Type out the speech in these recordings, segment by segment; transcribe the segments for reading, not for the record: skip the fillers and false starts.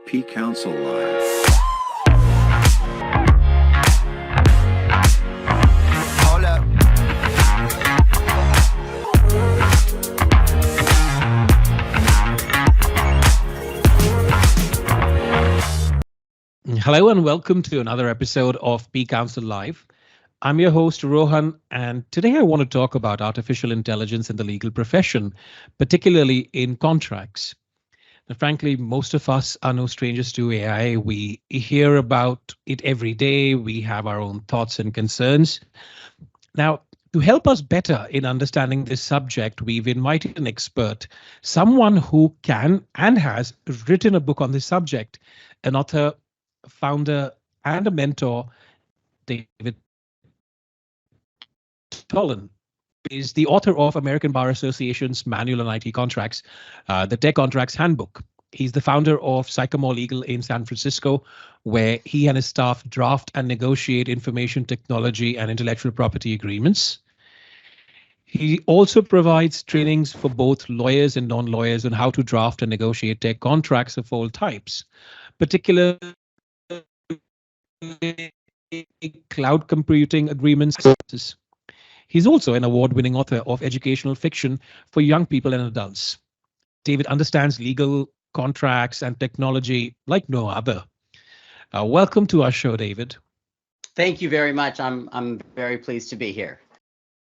P Council Live. Hold up. Hello and welcome to another episode of P Council Live. I'm your host, Rohan, and today I want to talk about artificial intelligence in the legal profession, particularly in contracts. Now, frankly, most of us are no strangers to AI. We hear about it every day. We have our own thoughts and concerns. Now, to help us better in understanding this subject, we've invited an expert, someone who can and has written a book on this subject, an author, founder, and a mentor, David Tolan. Is the author of American Bar Association's Manual on IT Contracts, the Tech Contracts Handbook. He's the founder of Sycamore Legal in San Francisco, where he and his staff draft and negotiate information technology and intellectual property agreements. He also provides trainings for both lawyers and non-lawyers on how to draft and negotiate tech contracts of all types, particularly cloud computing agreements. He's also an award-winning author of educational fiction for young people and adults. David understands legal contracts and technology like no other. Welcome to our show, David. Thank you very much. I'm very pleased to be here.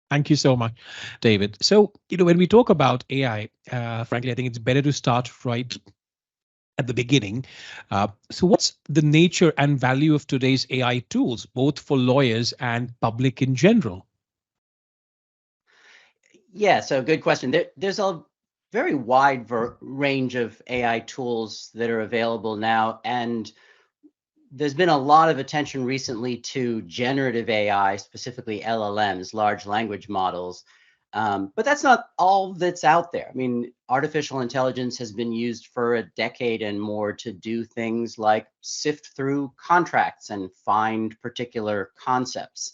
Thank you so much, David. So, when we talk about AI, frankly, I think it's better to start right at the beginning. So what's the nature and value of today's AI tools, both for lawyers and public in general? Yeah, so good question. There's a very wide range of AI tools that are available now, and there's been a lot of attention recently to generative AI, specifically LLMs, large language models. But that's not all that's out there. I mean, artificial intelligence has been used for a decade and more to do things like sift through contracts and find particular concepts,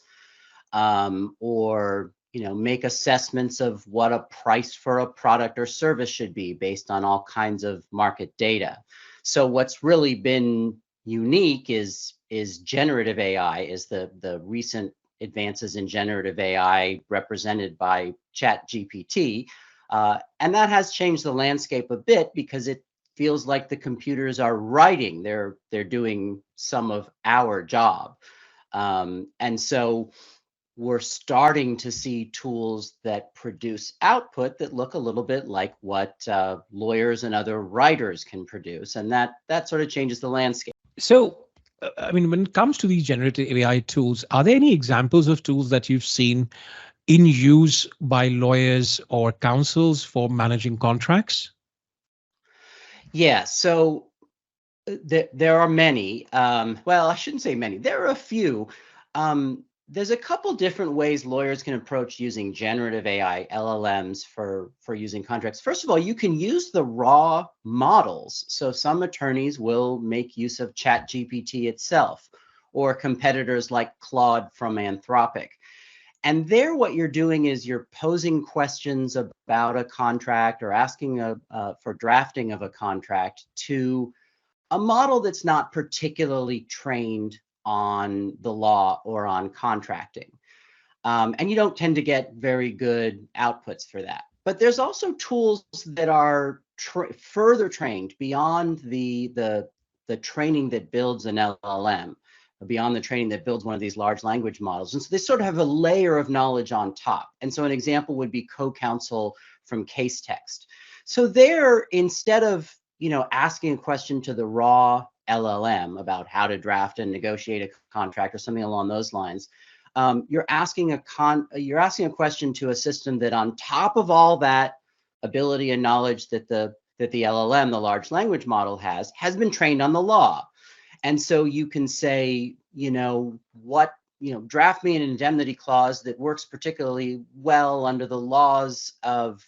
or make assessments of what a price for a product or service should be based on all kinds of market data. So what's really been unique is generative AI, is the recent advances in generative AI represented by ChatGPT. And that has changed the landscape a bit because it feels like the computers are writing. They're doing some of our job. And so we're starting to see tools that produce output that look a little bit like what lawyers and other writers can produce. And that sort of changes the landscape. So, when it comes to these generative AI tools, are there any examples of tools that you've seen in use by lawyers or counsels for managing contracts? Yeah, so there are many. Well, I shouldn't say many. There are a few. There's a couple different ways lawyers can approach using generative AI, LLMs, for using contracts. First of all, you can use the raw models. So some attorneys will make use of ChatGPT itself or competitors like Claude from Anthropic. And there, what you're doing is you're posing questions about a contract or asking for drafting of a contract to a model that's not particularly trained on the law or on contracting. And you don't tend to get very good outputs for that. But there's also tools that are further trained beyond the training that builds an LLM, beyond the training that builds one of these large language models. And so they sort of have a layer of knowledge on top. And so an example would be CoCounsel from Casetext. So there, instead of asking a question to the raw LLM about how to draft and negotiate a contract or something along those lines, you're asking a question to a system that, on top of all that ability and knowledge that the LLM, the large language model, has been trained on the law. And so you can say, draft me an indemnity clause that works particularly well under the laws of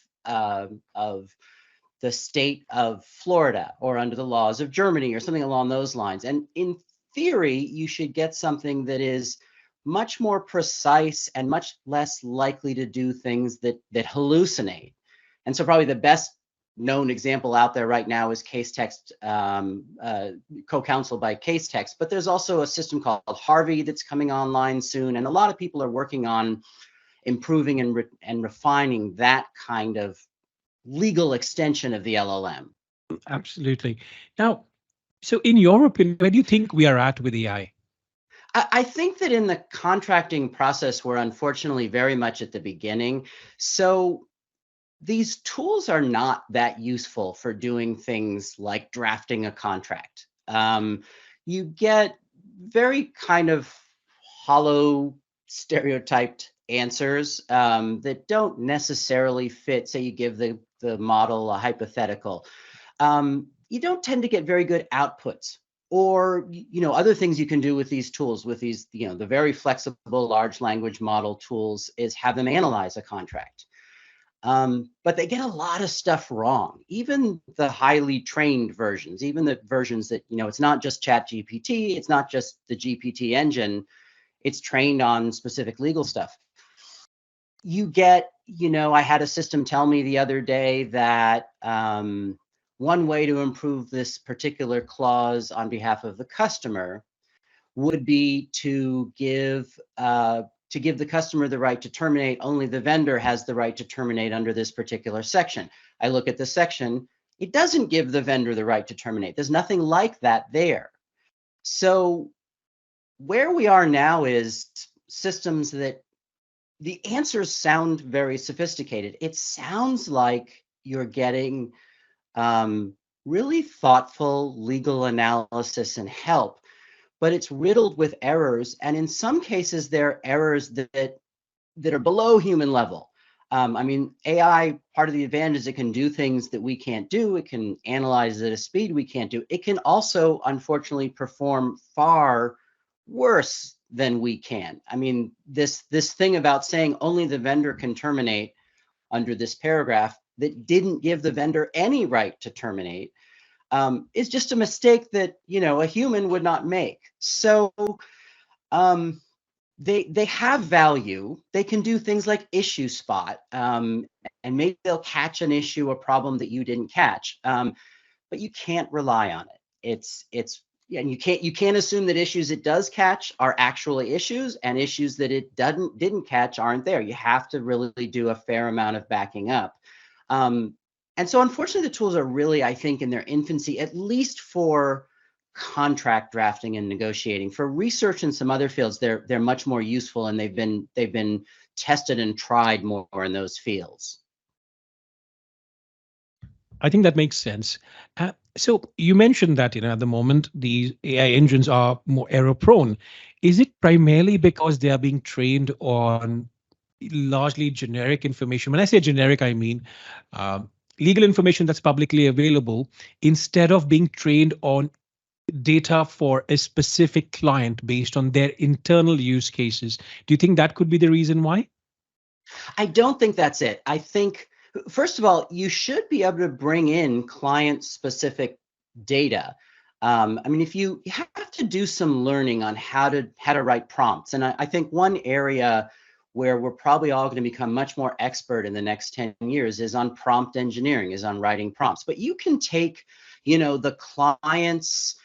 the state of Florida or under the laws of Germany or something along those lines. And in theory, you should get something that is much more precise and much less likely to do things that hallucinate. And so probably the best known example out there right now is Casetext, co-counseled by Casetext. But there's also a system called Harvey that's coming online soon, and a lot of people are working on improving and refining that kind of legal extension of the LLM. Absolutely. Now, so in your opinion, where do you think we are at with AI? I think that in the contracting process, we're unfortunately very much at the beginning. So these tools are not that useful for doing things like drafting a contract. You get very kind of hollow, stereotyped answers that don't necessarily fit. Say you give the model a hypothetical. You don't tend to get very good outputs, or other things you can do with these tools, with these the very flexible large language model tools, is have them analyze a contract. But they get a lot of stuff wrong. Even the highly trained versions, even the versions that it's not just ChatGPT, it's not just the GPT engine, it's trained on specific legal stuff. You get, I had a system tell me the other day that one way to improve this particular clause on behalf of the customer would be to give the customer the right to terminate. Only the vendor has the right to terminate under this particular section. I look at the section, it doesn't give the vendor the right to terminate. There's nothing like that there. So where we are now is systems that the answers sound very sophisticated. It sounds like you're getting really thoughtful legal analysis and help, but it's riddled with errors. And in some cases, there are errors that are below human level. I mean, AI, part of the advantage is it can do things that we can't do. It can analyze at a speed we can't do. It can also, unfortunately, perform far worse than we can. I mean, this thing about saying only the vendor can terminate under this paragraph that didn't give the vendor any right to terminate is just a mistake that a human would not make. So they have value. They can do things like issue spot, and maybe they'll catch an issue, a problem that you didn't catch. But you can't rely on it. And you can't assume that issues it does catch are actually issues, and issues that it didn't catch aren't there. You have to really do a fair amount of backing up. And so unfortunately, the tools are really, I think, in their infancy, at least for contract drafting and negotiating. For research in some other fields, they're much more useful, and they've been tested and tried more in those fields. I think that makes sense. So you mentioned that at the moment these AI engines are more error prone. Is it primarily because they are being trained on largely generic information? When I say generic, I mean legal information that's publicly available, instead of being trained on data for a specific client based on their internal use cases. Do you think that could be the reason why? I don't think that's it. I think, first of all, you should be able to bring in client-specific data. I mean, if you have to do some learning on how to write prompts, and I think one area where we're probably all going to become much more expert in the next 10 years is on prompt engineering, is on writing prompts. But you can take, the client's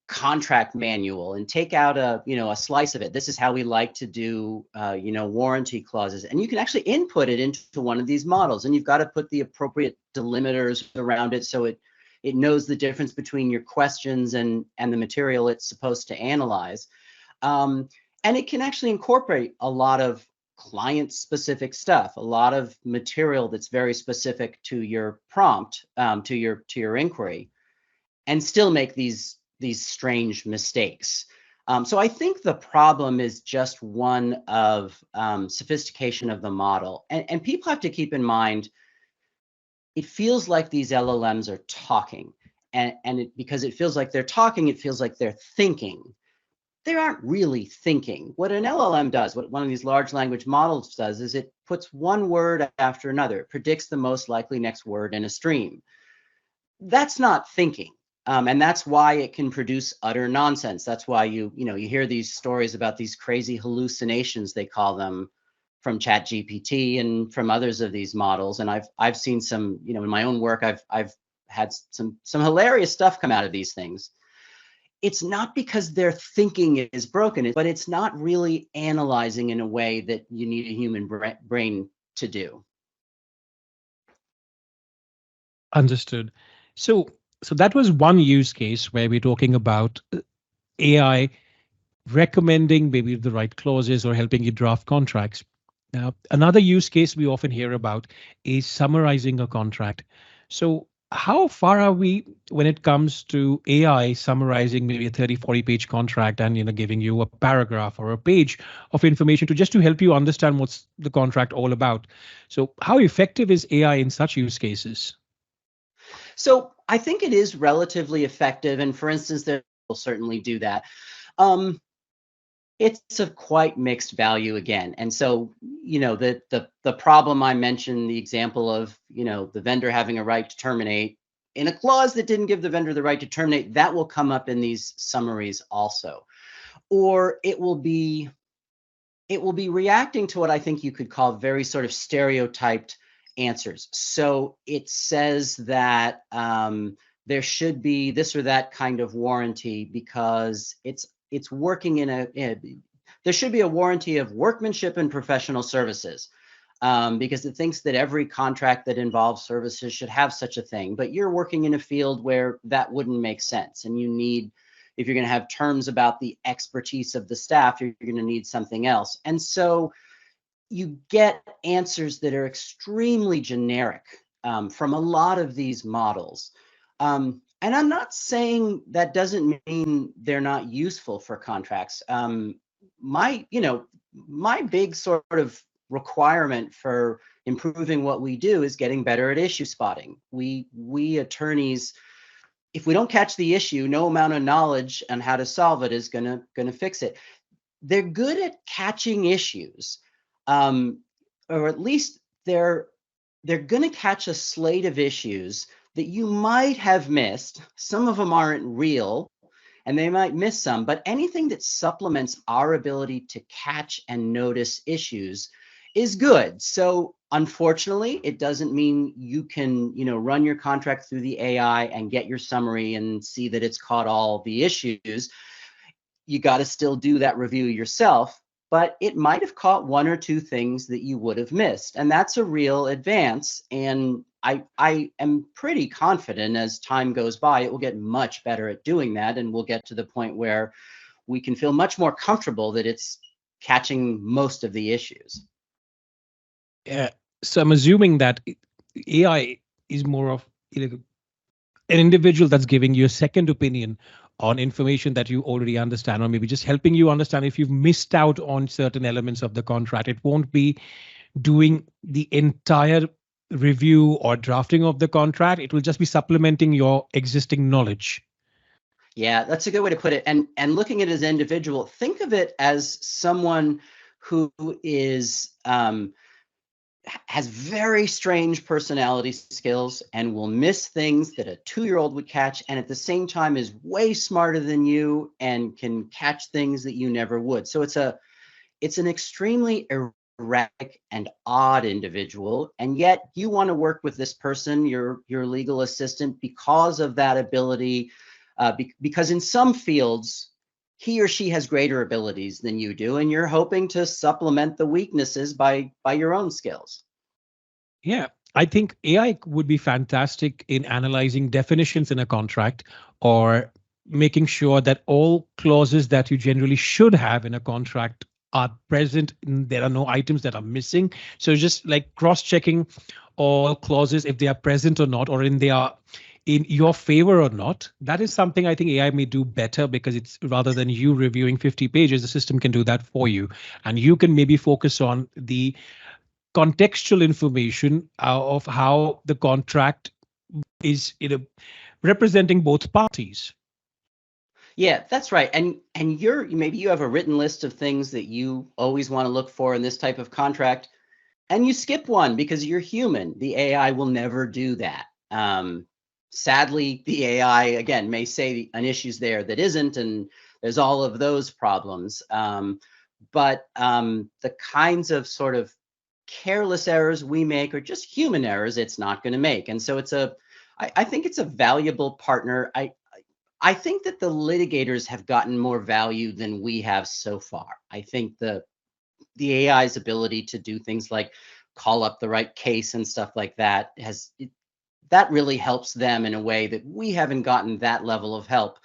contract manual and take out a slice of it. This is how we like to do warranty clauses, and you can actually input it into one of these models, and you've got to put the appropriate delimiters around it so it knows the difference between your questions and the material it's supposed to analyze. And it can actually incorporate a lot of client specific stuff, a lot of material that's very specific to your prompt, to your inquiry, and still make these strange mistakes. So I think the problem is just one of sophistication of the model. And people have to keep in mind, it feels like these LLMs are talking. And because it feels like they're talking, it feels like they're thinking. They aren't really thinking. What an LLM does, what one of these large language models does, is it puts one word after another. It predicts the most likely next word in a stream. That's not thinking. And that's why it can produce utter nonsense. That's why you hear these stories about these crazy hallucinations, they call them, from ChatGPT and from others of these models. And I've seen some, in my own work, I've had some hilarious stuff come out of these things. It's not because their thinking is broken, but it's not really analyzing in a way that you need a human brain to do. Understood. So that was one use case where we're talking about AI recommending maybe the right clauses or helping you draft contracts. Now, another use case we often hear about is summarizing a contract. So how far are we when it comes to AI summarizing maybe a 30, 40-page contract and giving you a paragraph or a page of information to help you understand what's the contract all about? So how effective is AI in such use cases? So I think it is relatively effective. And for instance, there will certainly do that. It's of quite mixed value again. And so, the problem I mentioned, the example of, the vendor having a right to terminate in a clause that didn't give the vendor the right to terminate, that will come up in these summaries also. Or it will be reacting to what I think you could call very sort of stereotyped answers. So it says that there should be this or that kind of warranty because it's working there should be a warranty of workmanship and professional services because it thinks that every contract that involves services should have such a thing. But you're working in a field where that wouldn't make sense. And you need, if you're going to have terms about the expertise of the staff, you're going to need something else. And so you get answers that are extremely generic from a lot of these models. And I'm not saying that doesn't mean they're not useful for contracts. My big sort of requirement for improving what we do is getting better at issue spotting. We attorneys, if we don't catch the issue, no amount of knowledge on how to solve it is gonna fix it. They're good at catching issues, or at least they're gonna catch a slate of issues that you might have missed. Some of them aren't real and they might miss some, but anything that supplements our ability to catch and notice issues is good. So unfortunately, it doesn't mean you can, run your contract through the AI and get your summary and see that it's caught all the issues. You got to still do that review yourself, but it might have caught one or two things that you would have missed. And that's a real advance. And I am pretty confident as time goes by, it will get much better at doing that. And we'll get to the point where we can feel much more comfortable that it's catching most of the issues. Yeah. So I'm assuming that AI is more of an individual that's giving you a second opinion on information that you already understand, or maybe just helping you understand if you've missed out on certain elements of the contract. It won't be doing the entire review or drafting of the contract. It will just be supplementing your existing knowledge. Yeah, that's a good way to put it. And looking at it as an individual, think of it as someone who is has very strange personality skills and will miss things that a 2-year-old would catch, and at the same time is way smarter than you and can catch things that you never would. So it's an extremely erratic and odd individual, and yet you want to work with this person, your legal assistant, because of that ability, because in some fields he or she has greater abilities than you do, and you're hoping to supplement the weaknesses by your own skills. Yeah, I think AI would be fantastic in analyzing definitions in a contract, or making sure that all clauses that you generally should have in a contract are present. There are no items that are missing. So just like cross-checking all clauses, if they are present or not, or they are in your favor or not. That is something I think AI may do better, because it's rather than you reviewing 50 pages, the system can do that for you. And you can maybe focus on the contextual information of how the contract is representing both parties. Yeah, that's right. And maybe you have a written list of things that you always want to look for in this type of contract, and you skip one because you're human. The AI will never do that. Sadly, the AI, again, may say an issue's there that isn't, and there's all of those problems. but the kinds of sort of careless errors we make or just human errors it's not going to make. And so I think it's a valuable partner. I think that the litigators have gotten more value than we have so far. I think the AI's ability to do things like call up the right case and stuff like that that really helps them in a way that we haven't gotten that level of help.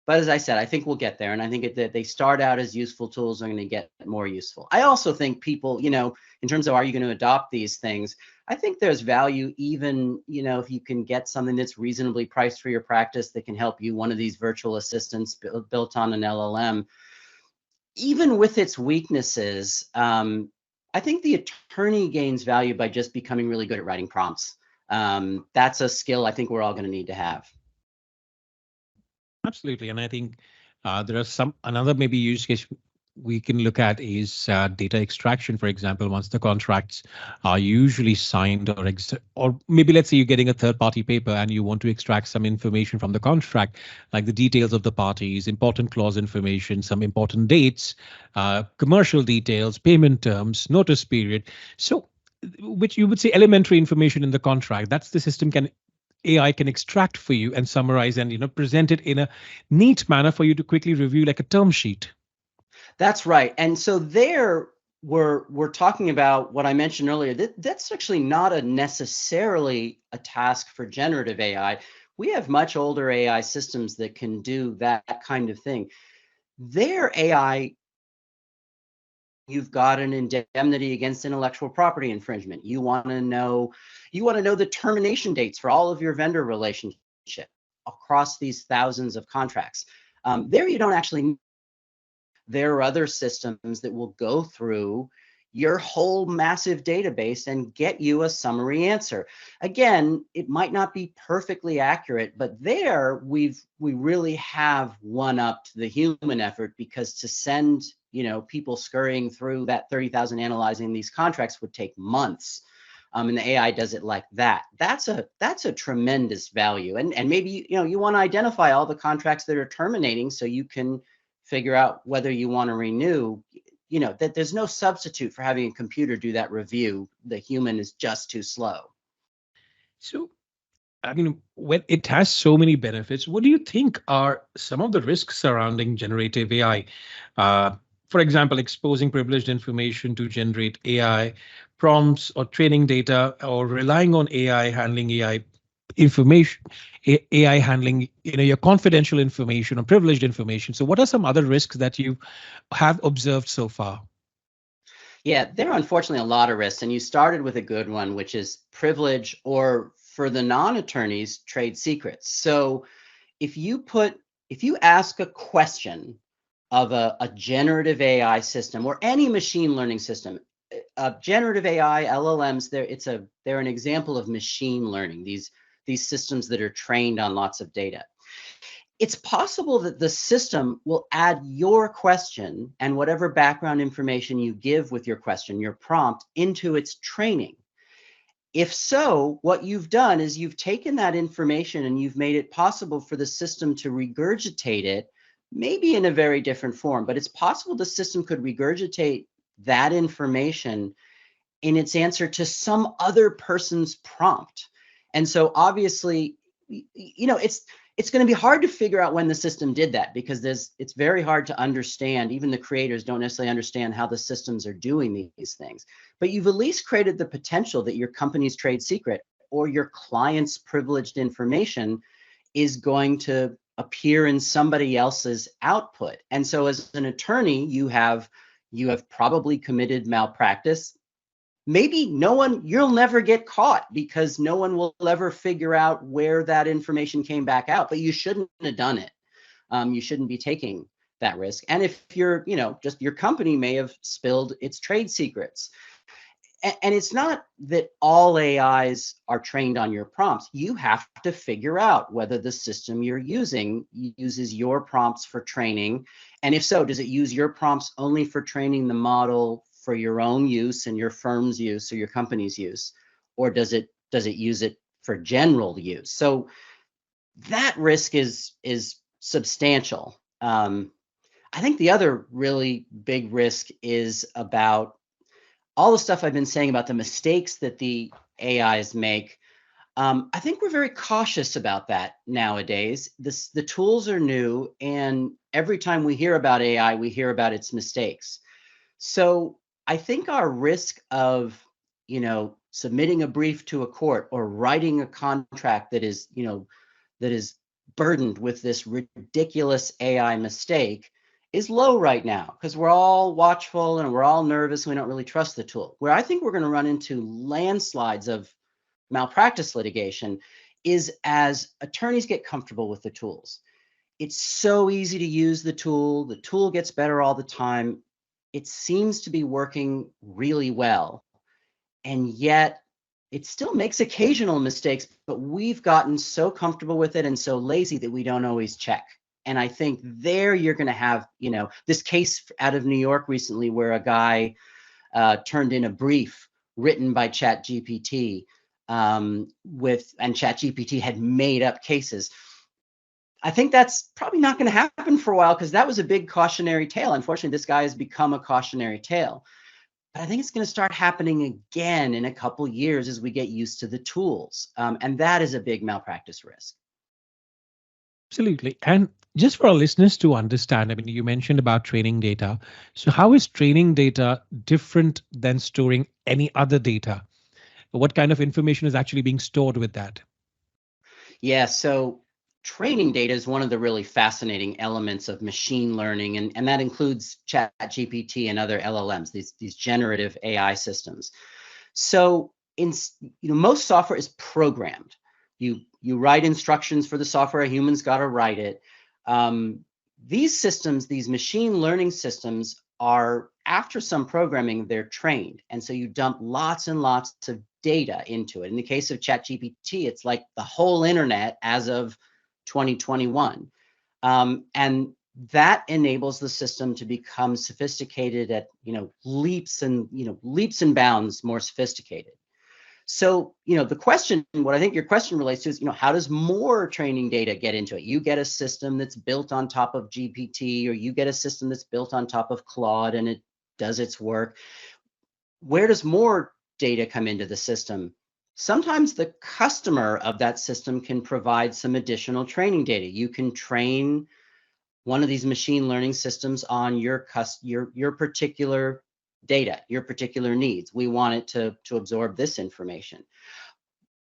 But as I said, I think we'll get there. And I think that they start out as useful tools are going to get more useful. I also think people, in terms of are you going to adopt these things, I think there's value even, if you can get something that's reasonably priced for your practice that can help you, one of these virtual assistants built on an LLM. Even with its weaknesses, I think the attorney gains value by just becoming really good at writing prompts. That's a skill I think we're all going to need to have. Absolutely. And I think there are another maybe use case we can look at is data extraction, for example, once the contracts are usually signed or maybe let's say you're getting a third party paper and you want to extract some information from the contract, like the details of the parties, important clause information, some important dates, commercial details, payment terms, notice period. So which you would say elementary information in the contract, that's the system AI can extract for you and summarize and present it in a neat manner for you to quickly review like a term sheet. That's right. And so there we're talking about what I mentioned earlier. That's actually not necessarily a task for generative AI. We have much older AI systems that can do that kind of thing. Their AI, you've got an indemnity against intellectual property infringement. You want to know the termination dates for all of your vendor relationship across these thousands of contracts. There you don't actually. There are other systems that will go through your whole massive database and get you a summary answer. Again, it might not be perfectly accurate, but there we really have one-upped the human effort, because to send people scurrying through that 30,000 analyzing these contracts would take months. And the AI does it like that. That's a tremendous value. And maybe you want to identify all the contracts that are terminating so you can figure out whether you want to renew. That there's no substitute for having a computer do that review. The human is just too slow. So, I mean, when it has so many benefits, what do you think are some of the risks surrounding generative AI? For example, exposing privileged information to generate AI prompts or training data, or relying on AI handling AI information, AI handling your confidential information or privileged information. So what are some other risks that you have observed so far? Yeah, there are unfortunately a lot of risks, and you started with a good one, which is privilege, or for the non-attorneys, trade secrets. So if you ask a question of a generative AI system or any machine learning system, generative AI, LLMs, they're an example of machine learning, these systems that are trained on lots of data. It's possible that the system will add your question and whatever background information you give with your question, your prompt, into its training. If so, what you've done is you've taken that information and you've made it possible for the system to regurgitate it, maybe in a very different form, but it's possible the system could regurgitate that information in its answer to some other person's prompt. And so obviously, it's going to be hard to figure out when the system did that, because it's very hard to understand. Even the creators don't necessarily understand how the systems are doing these things. But you've at least created the potential that your company's trade secret or your client's privileged information is going to appear in somebody else's output. And so as an attorney, you have probably committed malpractice. Maybe you'll never get caught because no one will ever figure out where that information came back out, but you shouldn't have done it. You shouldn't be taking that risk. And if just your company may have spilled its trade secrets. And it's not that all AIs are trained on your prompts. You have to figure out whether the system you're using uses your prompts for training. And if so, does it use your prompts only for training the model for your own use and your firm's use or your company's use, or does it use it for general use? So that risk is substantial. I think the other really big risk is about all the stuff I've been saying about the mistakes that the AIs make. I think we're very cautious about that nowadays. The tools are new, and every time we hear about AI, we hear about its mistakes. So I think our risk of, submitting a brief to a court or writing a contract that is burdened with this ridiculous AI mistake is low right now because we're all watchful and we're all nervous. We don't really trust the tool. Where I think we're going to run into landslides of malpractice litigation is as attorneys get comfortable with the tools. It's so easy to use the tool gets better all the time. It seems to be working really well, and yet it still makes occasional mistakes, but we've gotten so comfortable with it and so lazy that we don't always check. And I think there you're going to have, this case out of New York recently where a guy turned in a brief written by ChatGPT and ChatGPT had made up cases. I think that's probably not going to happen for a while because that was a big cautionary tale. Unfortunately, this guy has become a cautionary tale. But I think it's going to start happening again in a couple years as we get used to the tools. And that is a big malpractice risk. Absolutely. And just for our listeners to understand, I mean, you mentioned about training data. So how is training data different than storing any other data? What kind of information is actually being stored with that? Yeah, so training data is one of the really fascinating elements of machine learning, and that includes ChatGPT and other LLMs, these generative AI systems. So most software is programmed. You write instructions for the software, a human's got to write it. These systems, these machine learning systems are, after some programming, they're trained. And so you dump lots and lots of data into it. In the case of ChatGPT, it's like the whole internet as of 2021. And that enables the system to become sophisticated at, leaps and bounds more sophisticated. So, the question, what I think your question relates to is, how does more training data get into it? You get a system that's built on top of GPT, or you get a system that's built on top of Claude and it does its work. Where does more data come into the system? Sometimes the customer of that system can provide some additional training data. You can train one of these machine learning systems on your particular data, your particular needs. We want it to absorb this information.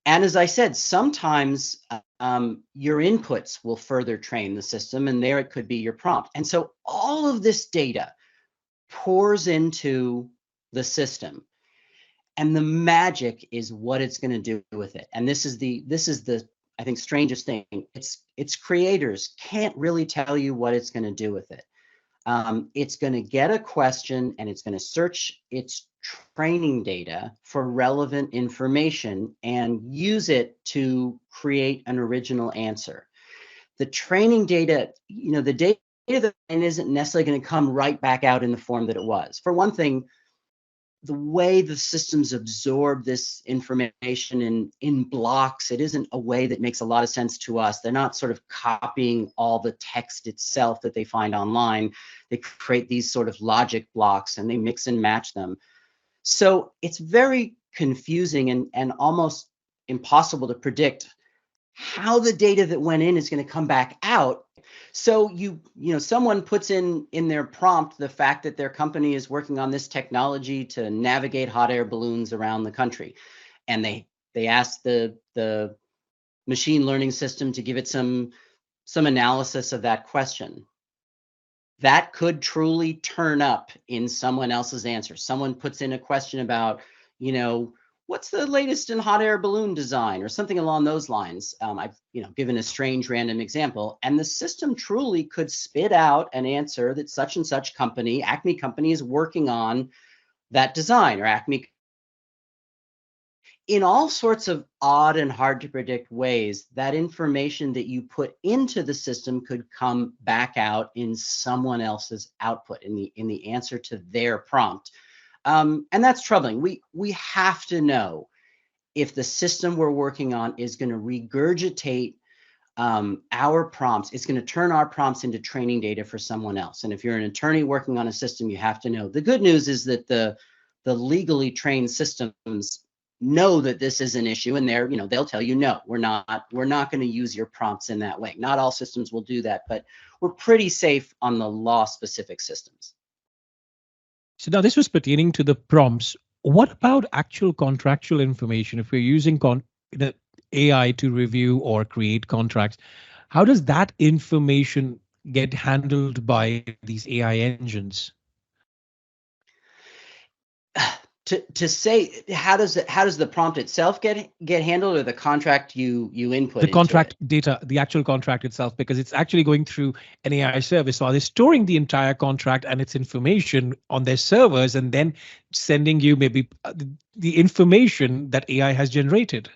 And as I said, sometimes your inputs will further train the system, and there it could be your prompt. And so all of this data pours into the system, and the magic is what it's going to do with it. And this is the I think strangest thing. Its creators can't really tell you what it's going to do with it. It's going to get a question and it's going to search its training data for relevant information and use it to create an original answer. The training data, the data that isn't necessarily going to come right back out in the form that it was. For one thing, the way the systems absorb this information in blocks, it isn't a way that makes a lot of sense to us. They're not sort of copying all the text itself that they find online. They create these sort of logic blocks and they mix and match them. So it's very confusing and almost impossible to predict how the data that went in is going to come back out. So someone puts in their prompt the fact that their company is working on this technology to navigate hot air balloons around the country, and they ask the machine learning system to give it some analysis of that question. That could truly turn up in someone else's answer. Someone puts in a question about, what's the latest in hot air balloon design or something along those lines. I've given a strange random example, and the system truly could spit out an answer that such and such company, Acme company, is working on that design, or Acme. In all sorts of odd and hard to predict ways, that information that you put into the system could come back out in someone else's output, in the answer to their prompt. And that's troubling. We have to know if the system we're working on is going to regurgitate our prompts. It's going to turn our prompts into training data for someone else. And if you're an attorney working on a system, you have to know. The good news is that the legally trained systems know that this is an issue, and they'll tell you, no, we're not going to use your prompts in that way. Not all systems will do that, but we're pretty safe on the law specific systems. So now this was pertaining to the prompts. What about actual contractual information? If we're using the AI to review or create contracts, how does that information get handled by these AI engines? To say how does the prompt itself get handled, or the contract you input the contract into it? data, the actual contract itself, because it's actually going through an AI service. So are they storing the entire contract and its information on their servers and then sending you maybe the information that AI has generated?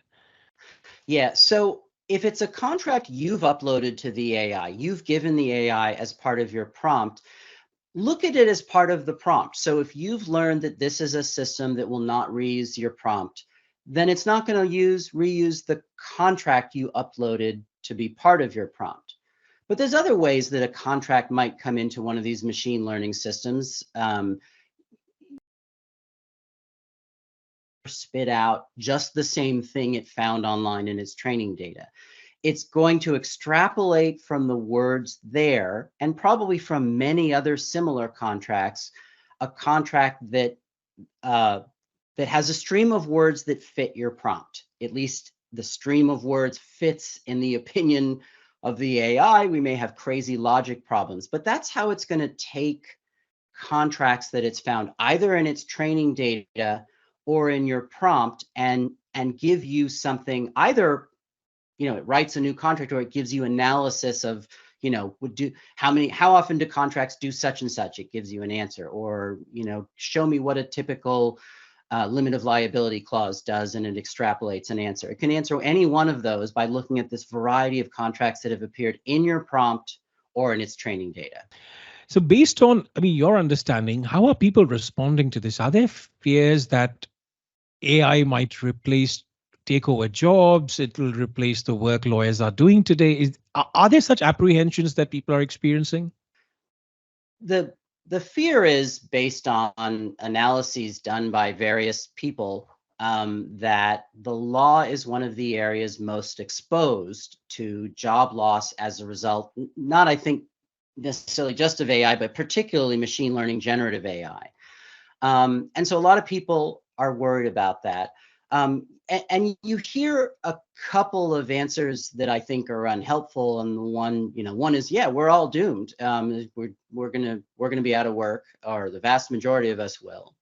Yeah, so if it's a contract you've uploaded to the AI, you've given the AI as part of your prompt, look at it as part of the prompt. So if you've learned that this is a system that will not reuse your prompt, then it's not going to reuse the contract you uploaded to be part of your prompt. But there's other ways that a contract might come into one of these machine learning systems. Spit out just the same thing it found online in its training data. It's going to extrapolate from the words there, and probably from many other similar contracts, a contract that has a stream of words that fit your prompt. At least the stream of words fits in the opinion of the AI. We may have crazy logic problems, but that's how it's going to take contracts that it's found either in its training data or in your prompt and give you something. Either it writes a new contract, or it gives you analysis of how often do contracts do such and such. It gives you an answer. Or show me what a typical limit of liability clause does, and it extrapolates an answer. It can answer any one of those by looking at this variety of contracts that have appeared in your prompt or in its training data. So based on, your understanding, how are people responding to this? Are there fears that AI might take over jobs? It will replace the work lawyers are doing today. Are there such apprehensions that people are experiencing? The fear is based on analyses done by various people, that the law is one of the areas most exposed to job loss as a result, not, I think, necessarily just of AI, but particularly machine learning generative AI. And so a lot of people are worried about that. And you hear a couple of answers that I think are unhelpful. And one is, yeah, we're all doomed. We're gonna be out of work, or the vast majority of us will.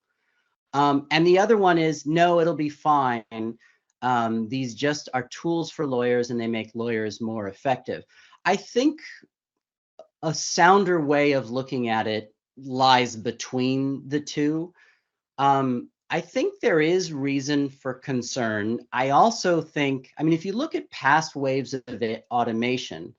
And the other one is, no, it'll be fine. These just are tools for lawyers, and they make lawyers more effective. I think a sounder way of looking at it lies between the two. I think there is reason for concern. I also think, if you look at past waves of automation,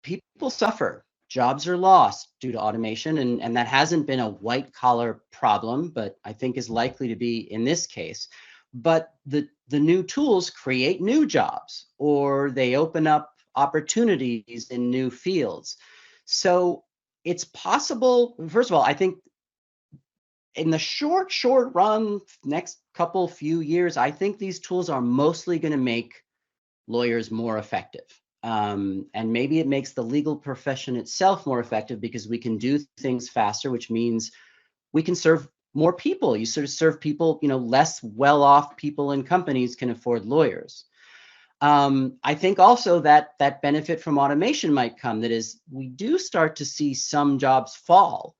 people suffer. Jobs are lost due to automation, and that hasn't been a white collar problem, but I think is likely to be in this case. But the new tools create new jobs, or they open up opportunities in new fields. So it's possible. First of all, I think in the short run, next few years, I think these tools are mostly going to make lawyers more effective. And maybe it makes the legal profession itself more effective, because we can do things faster, which means we can serve more people. You sort of serve people, less well-off people and companies can afford lawyers. I think also that benefit from automation might come. That is, we do start to see some jobs fall.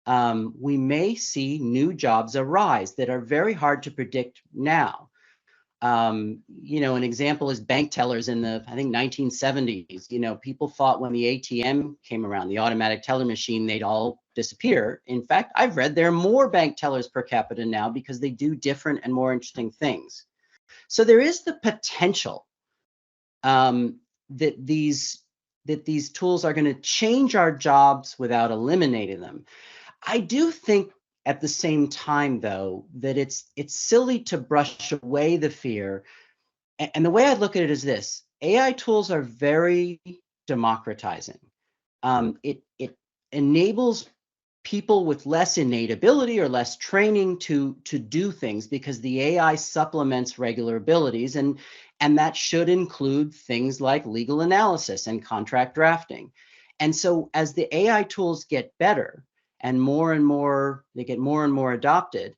We may see new jobs arise that are very hard to predict now. An example is bank tellers in the, I think, 1970s. People thought when the ATM came around, the automatic teller machine, they'd all disappear. In fact, I've read there are more bank tellers per capita now because they do different and more interesting things. So there is the potential that these tools are going to change our jobs without eliminating them. I do think at the same time, though, that it's silly to brush away the fear. And the way I look at it is this: AI tools are very democratizing. It enables people with less innate ability or less training to do things because the AI supplements regular abilities, and that should include things like legal analysis and contract drafting. And so as the AI tools get better and more, they get more and more adopted,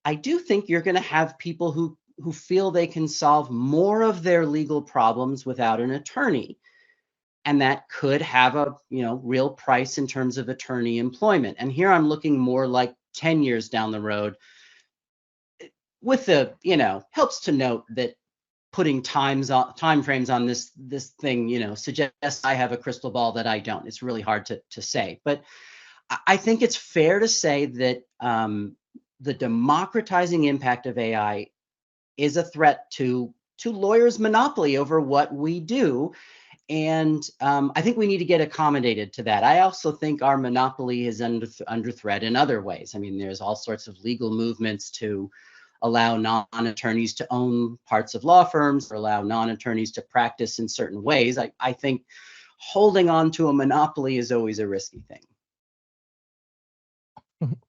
I do think you're going to have people who feel they can solve more of their legal problems without an attorney. And that could have a real price in terms of attorney employment. And here I'm looking more like 10 years down the road, with the helps to note that putting time frames on this thing suggests I have a crystal ball that I don't. It's really hard to say, but I think it's fair to say that the democratizing impact of AI is a threat to lawyers' monopoly over what we do. And I think we need to get accommodated to that. I also think our monopoly is under threat in other ways. I mean, there's all sorts of legal movements to allow non-attorneys to own parts of law firms or allow non-attorneys to practice in certain ways. I think holding on to a monopoly is always a risky thing.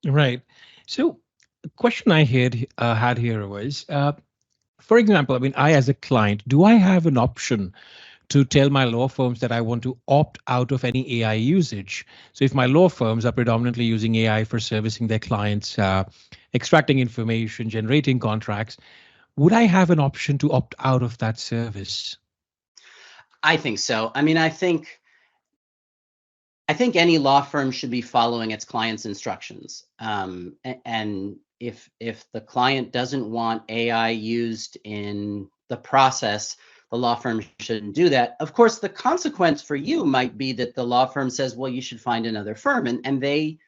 Right. So the question I had here was, for example, I mean, I as a client, do I have an option to tell my law firms that I want to opt out of any AI usage? So if my law firms are predominantly using AI for servicing their clients, extracting information, generating contracts, would I have an option to opt out of that service? I think so. I mean, I think any law firm should be following its client's instructions. And if the client doesn't want AI used in the process, the law firm shouldn't do that. Of course, the consequence for you might be that the law firm says, well, you should find another firm, and they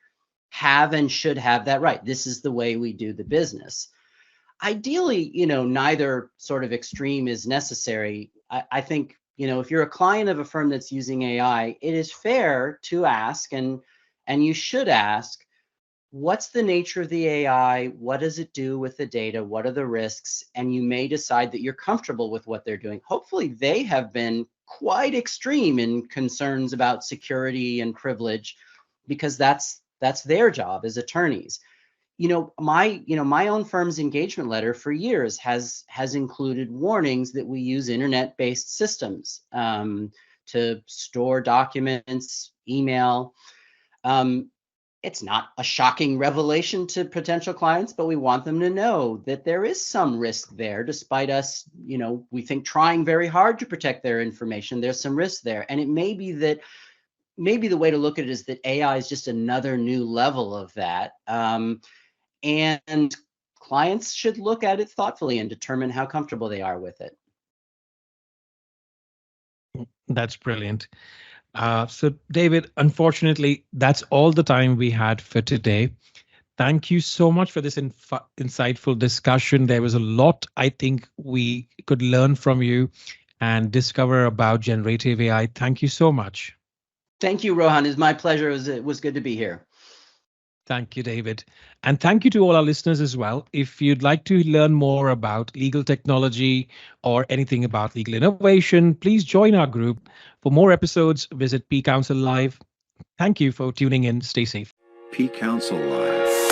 have and should have that right. This is the way we do the business. Ideally, neither sort of extreme is necessary. I think, if you're a client of a firm that's using AI, it is fair to ask, and you should ask, what's the nature of the AI? What does it do with the data? What are the risks? And you may decide that you're comfortable with what they're doing. Hopefully they have been quite extreme in concerns about security and privilege, because that's their job as attorneys. My own firm's engagement letter for years has included warnings that we use internet-based systems to store documents, email. It's not a shocking revelation to potential clients, but we want them to know that there is some risk there, despite us, we think trying very hard to protect their information. There's some risk there. And it may be that the way to look at it is that AI is just another new level of that. And clients should look at it thoughtfully and determine how comfortable they are with it. That's brilliant. So, David, unfortunately, that's all the time we had for today. Thank you so much for this insightful discussion. There was a lot I think we could learn from you and discover about generative AI. Thank you so much. Thank you, Rohan. It's my pleasure. It was good to be here. Thank you, David. And thank you to all our listeners as well. If you'd like to learn more about legal technology or anything about legal innovation, please join our group. For more episodes, visit P Counsel Live. Thank you for tuning in. Stay safe. P Counsel Live.